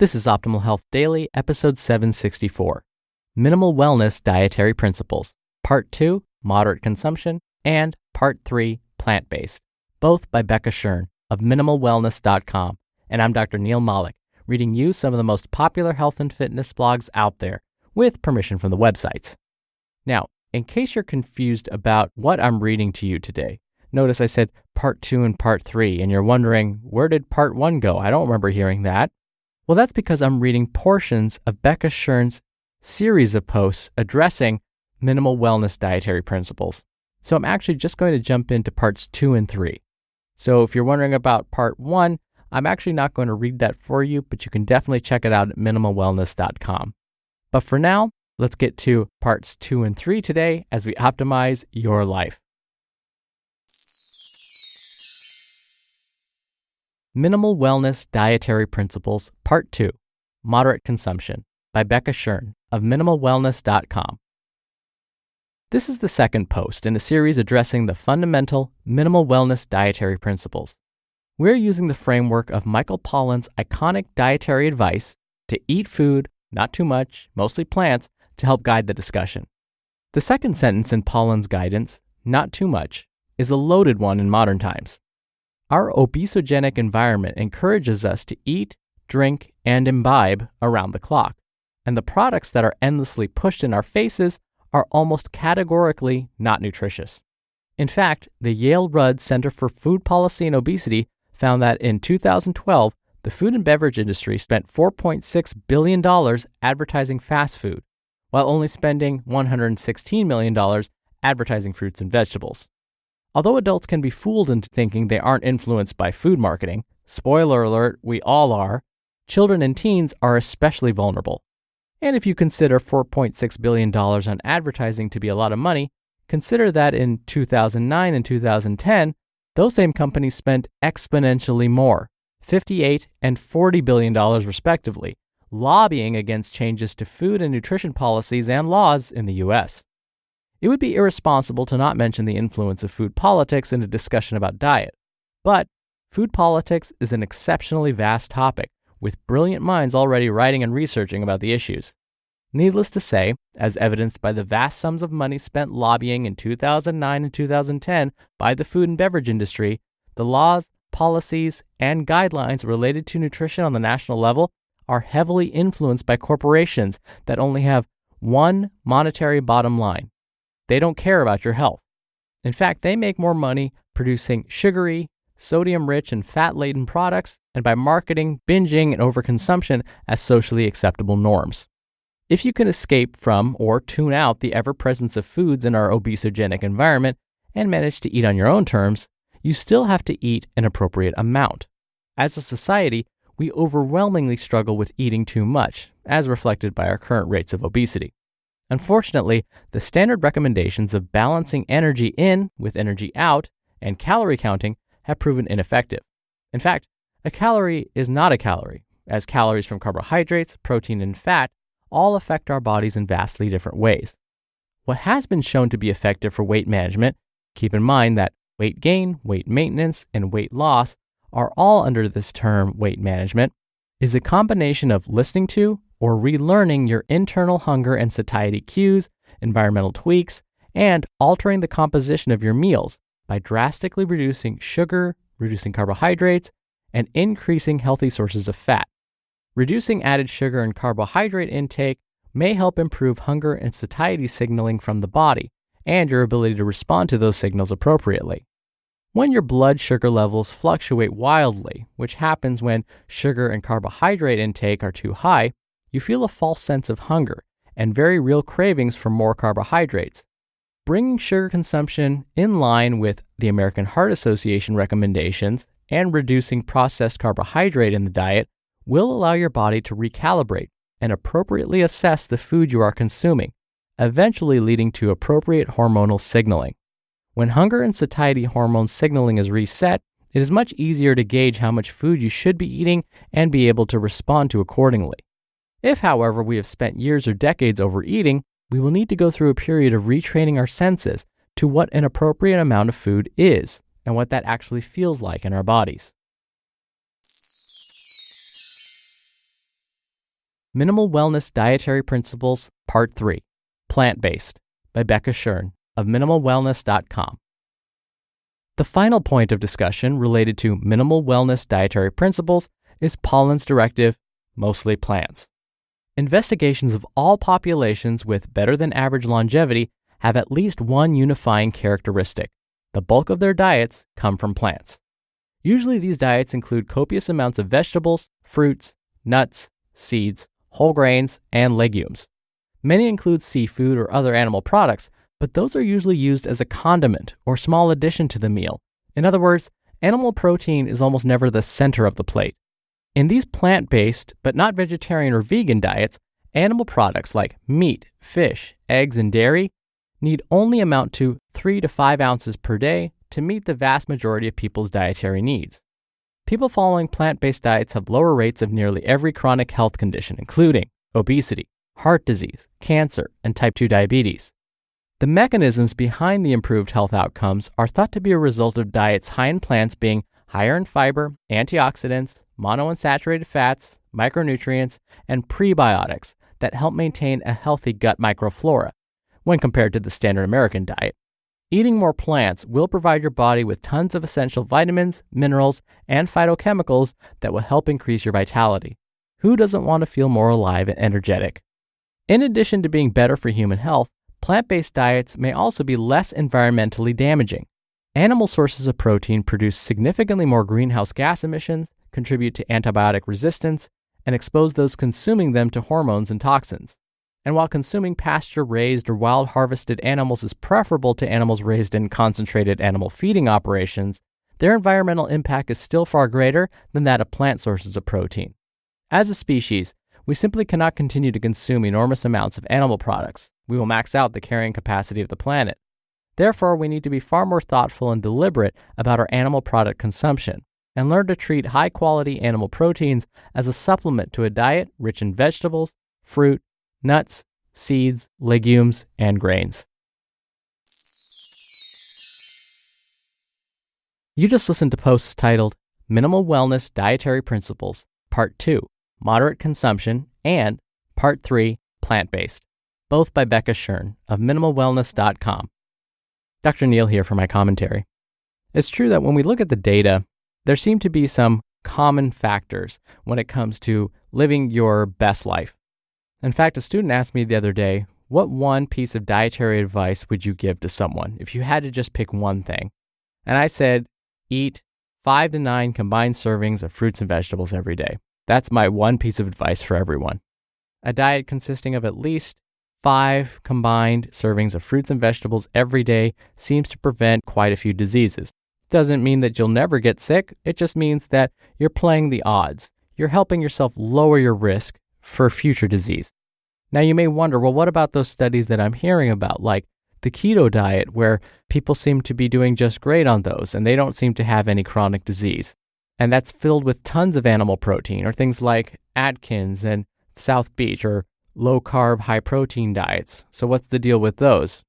This is Optimal Health Daily, episode 764, Minimal Wellness Dietary Principles, Part 2, Moderate Consumption, and Part 3, Plant-Based, both by Becca Shern of minimalwellness.com. And I'm Dr. Neil Malik, reading you some of the most popular health and fitness blogs out there, with permission from the websites. Now, in case you're confused about what I'm reading to you today, notice I said Part 2 and Part 3, and you're wondering, where did Part 1 go? I don't remember hearing that. Well, that's because I'm reading portions of Becca Shern's series of posts addressing minimal wellness dietary principles. So I'm actually just going to jump into Parts 2 and 3. So if you're wondering about Part 1, I'm actually not going to read that for you, but you can definitely check it out at minimalwellness.com. But for now, let's get to Parts 2 and 3 today as we optimize your life. Minimal Wellness Dietary Principles, Part 2, Moderate Consumption, by Becca Shern of minimalwellness.com. This is the second post in a series addressing the fundamental minimal wellness dietary principles. We're using the framework of Michael Pollan's iconic dietary advice to eat food, not too much, mostly plants, to help guide the discussion. The second sentence in Pollan's guidance, not too much, is a loaded one in modern times. Our obesogenic environment encourages us to eat, drink, and imbibe around the clock, and the products that are endlessly pushed in our faces are almost categorically not nutritious. In fact, the Yale-Rudd Center for Food Policy and Obesity found that in 2012, the food and beverage industry spent $4.6 billion advertising fast food, while only spending $116 million advertising fruits and vegetables. Although adults can be fooled into thinking they aren't influenced by food marketing, spoiler alert, we all are, children and teens are especially vulnerable. And if you consider $4.6 billion on advertising to be a lot of money, consider that in 2009 and 2010, those same companies spent exponentially more, $58 and $40 billion respectively, lobbying against changes to food and nutrition policies and laws in the U.S. It would be irresponsible to not mention the influence of food politics in a discussion about diet. But food politics is an exceptionally vast topic, with brilliant minds already writing and researching about the issues. Needless to say, as evidenced by the vast sums of money spent lobbying in 2009 and 2010 by the food and beverage industry, the laws, policies, and guidelines related to nutrition on the national level are heavily influenced by corporations that only have one monetary bottom line. They don't care about your health. In fact, they make more money producing sugary, sodium-rich, and fat-laden products and by marketing, binging, and overconsumption as socially acceptable norms. If you can escape from or tune out the ever-presence of foods in our obesogenic environment and manage to eat on your own terms, you still have to eat an appropriate amount. As a society, we overwhelmingly struggle with eating too much, as reflected by our current rates of obesity. Unfortunately, the standard recommendations of balancing energy in with energy out and calorie counting have proven ineffective. In fact, a calorie is not a calorie, as calories from carbohydrates, protein, and fat all affect our bodies in vastly different ways. What has been shown to be effective for weight management, keep in mind that weight gain, weight maintenance, and weight loss are all under this term weight management, is a combination of listening to or relearning your internal hunger and satiety cues, environmental tweaks, and altering the composition of your meals by drastically reducing sugar, reducing carbohydrates, and increasing healthy sources of fat. Reducing added sugar and carbohydrate intake may help improve hunger and satiety signaling from the body and your ability to respond to those signals appropriately. When your blood sugar levels fluctuate wildly, which happens when sugar and carbohydrate intake are too high, you feel a false sense of hunger and very real cravings for more carbohydrates. Bringing sugar consumption in line with the American Heart Association recommendations and reducing processed carbohydrate in the diet will allow your body to recalibrate and appropriately assess the food you are consuming, eventually leading to appropriate hormonal signaling. When hunger and satiety hormone signaling is reset, it is much easier to gauge how much food you should be eating and be able to respond to accordingly. If, however, we have spent years or decades overeating, we will need to go through a period of retraining our senses to what an appropriate amount of food is and what that actually feels like in our bodies. Minimal Wellness Dietary Principles, Part 3, Plant-Based, by Becca Shern of minimalwellness.com. The final point of discussion related to minimal wellness dietary principles is Pollan's directive, mostly plants. Investigations of all populations with better than average longevity have at least one unifying characteristic. The bulk of their diets come from plants. Usually these diets include copious amounts of vegetables, fruits, nuts, seeds, whole grains, and legumes. Many include seafood or other animal products, but those are usually used as a condiment or small addition to the meal. In other words, animal protein is almost never the center of the plate. In these plant-based, but not vegetarian or vegan diets, animal products like meat, fish, eggs, and dairy need only amount to 3 to 5 ounces per day to meet the vast majority of people's dietary needs. People following plant-based diets have lower rates of nearly every chronic health condition, including obesity, heart disease, cancer, and type 2 diabetes. The mechanisms behind the improved health outcomes are thought to be a result of diets high in plants being higher in fiber, antioxidants, monounsaturated fats, micronutrients, and prebiotics that help maintain a healthy gut microflora when compared to the standard American diet. Eating more plants will provide your body with tons of essential vitamins, minerals, and phytochemicals that will help increase your vitality. Who doesn't want to feel more alive and energetic? In addition to being better for human health, plant-based diets may also be less environmentally damaging. Animal sources of protein produce significantly more greenhouse gas emissions, contribute to antibiotic resistance, and expose those consuming them to hormones and toxins. And while consuming pasture-raised or wild-harvested animals is preferable to animals raised in concentrated animal feeding operations, their environmental impact is still far greater than that of plant sources of protein. As a species, we simply cannot continue to consume enormous amounts of animal products. We will max out the carrying capacity of the planet. Therefore, we need to be far more thoughtful and deliberate about our animal product consumption and learn to treat high-quality animal proteins as a supplement to a diet rich in vegetables, fruit, nuts, seeds, legumes, and grains. You just listened to posts titled Minimal Wellness Dietary Principles, Part 2, Moderate Consumption, and Part 3, Plant-Based, both by Becca Shern of minimalwellness.com. Dr. Neal here for my commentary. It's true that when we look at the data, there seem to be some common factors when it comes to living your best life. In fact, a student asked me the other day, what one piece of dietary advice would you give to someone if you had to just pick one thing? And I said, eat 5 to 9 combined servings of fruits and vegetables every day. That's my one piece of advice for everyone. A diet consisting of at least 5 combined servings of fruits and vegetables every day seems to prevent quite a few diseases. Doesn't mean that you'll never get sick. It just means that you're playing the odds. You're helping yourself lower your risk for future disease. Now you may wonder, well, what about those studies that I'm hearing about, like the keto diet, where people seem to be doing just great on those and they don't seem to have any chronic disease? And that's filled with tons of animal protein, or things like Atkins and South Beach, or low-carb, high-protein diets. So what's the deal with those?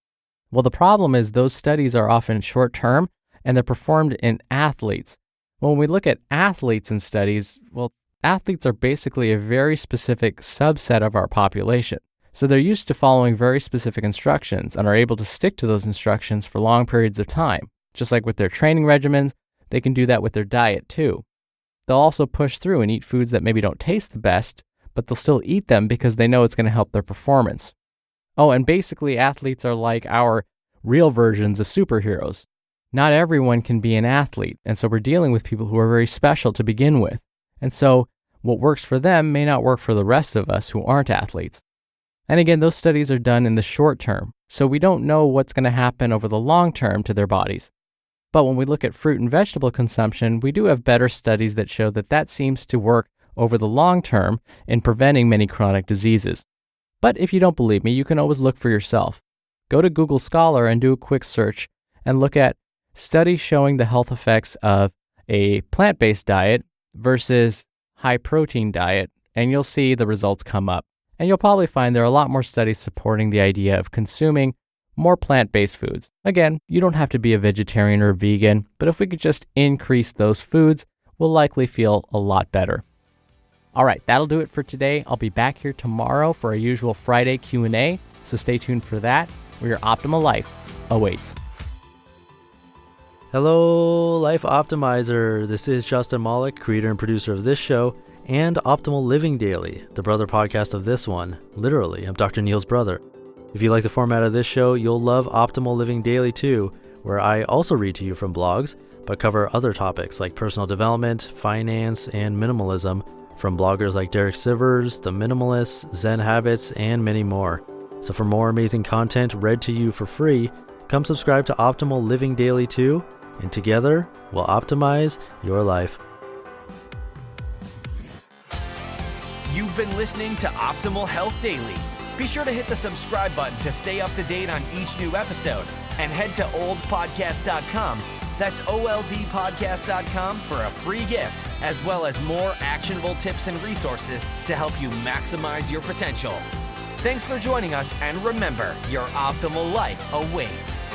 Well, the problem is those studies are often short-term and they're performed in athletes. When we look at athletes in studies, well, athletes are basically a very specific subset of our population. So they're used to following very specific instructions and are able to stick to those instructions for long periods of time. Just like with their training regimens, they can do that with their diet too. They'll also push through and eat foods that maybe don't taste the best, but they'll still eat them because they know it's going to help their performance. Oh, and basically athletes are like our real versions of superheroes. Not everyone can be an athlete, and so we're dealing with people who are very special to begin with. And so what works for them may not work for the rest of us who aren't athletes. And again, those studies are done in the short term, so we don't know what's going to happen over the long term to their bodies. But when we look at fruit and vegetable consumption, we do have better studies that show that that seems to work over the long term in preventing many chronic diseases. But if you don't believe me, you can always look for yourself. Go to Google Scholar and do a quick search and look at studies showing the health effects of a plant-based diet versus high-protein diet, and you'll see the results come up. And you'll probably find there are a lot more studies supporting the idea of consuming more plant-based foods. Again, you don't have to be a vegetarian or a vegan, but if we could just increase those foods, we'll likely feel a lot better. All right, that'll do it for today. I'll be back here tomorrow for our usual Friday Q&A, so stay tuned for that, where your optimal life awaits. Hello, Life Optimizer. This is Justin Malik, creator and producer of this show and Optimal Living Daily, the brother podcast of this one. Literally, I'm Dr. Neil's brother. If you like the format of this show, you'll love Optimal Living Daily too, where I also read to you from blogs, but cover other topics like personal development, finance, and minimalism from bloggers like Derek Sivers, The Minimalists, Zen Habits, and many more. So for more amazing content read to you for free, come subscribe to Optimal Living Daily too, and together we'll optimize your life. You've been listening to Optimal Health Daily. Be sure to hit the subscribe button to stay up to date on each new episode, and head to oldpodcast.com. That's oldpodcast.com for a free gift, as well as more actionable tips and resources to help you maximize your potential. Thanks for joining us, and remember, your optimal life awaits.